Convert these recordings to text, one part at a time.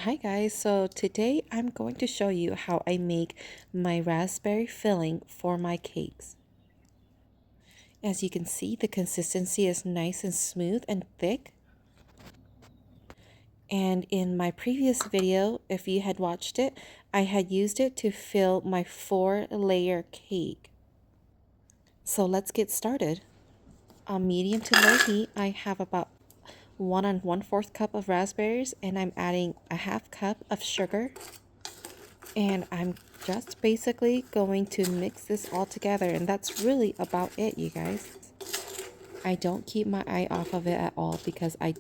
Hi guys, so today I'm going to show you how I make my raspberry filling for my cakes. As you can see, the consistency is nice and smooth and thick. And in my previous video, if you had watched it, I had used it to fill my 4-layer cake. So let's get started. On medium to low heat, I have about 1 1/4 cup of raspberries, and I'm adding a half cup of sugar. And I'm just basically going to mix this all together, and that's really about it, you guys. I don't keep my eye off of it at all because I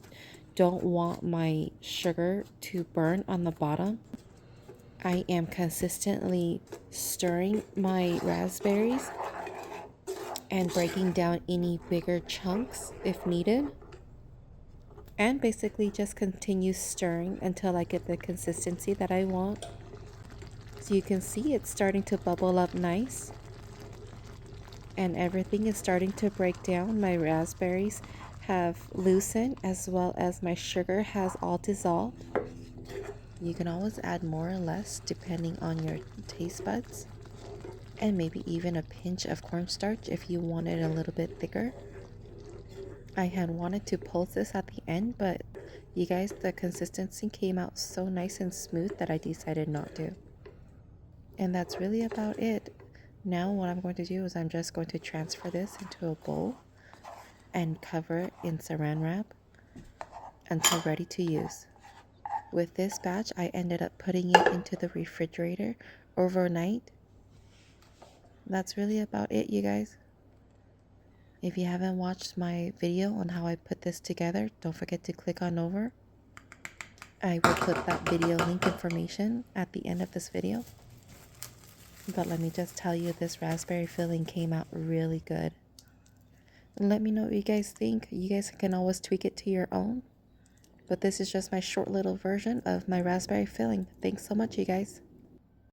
don't want my sugar to burn on the bottom. I am consistently stirring my raspberries and breaking down any bigger chunks if needed, and basically just continue stirring until I get the consistency that I want. So you can see it's starting to bubble up nice, and everything is starting to break down. My raspberries have loosened as well as my sugar has all dissolved. You can always add more or less depending on your taste buds, and maybe even a pinch of cornstarch if you want it a little bit thicker. I had wanted to pulse this at the end, but you guys, the consistency came out so nice and smooth that I decided not to. And that's really about it. Now what I'm going to do is I'm just going to transfer this into a bowl and cover it in saran wrap until ready to use. With this batch, I ended up putting it into the refrigerator overnight. That's really about it, you guys. If you haven't watched my video on how I put this together, don't forget to click on over. I will put that video link information at the end of this video. But let me just tell you, this raspberry filling came out really good. Let me know what you guys think. You guys can always tweak it to your own. But this is just my short little version of my raspberry filling. Thanks so much, you guys.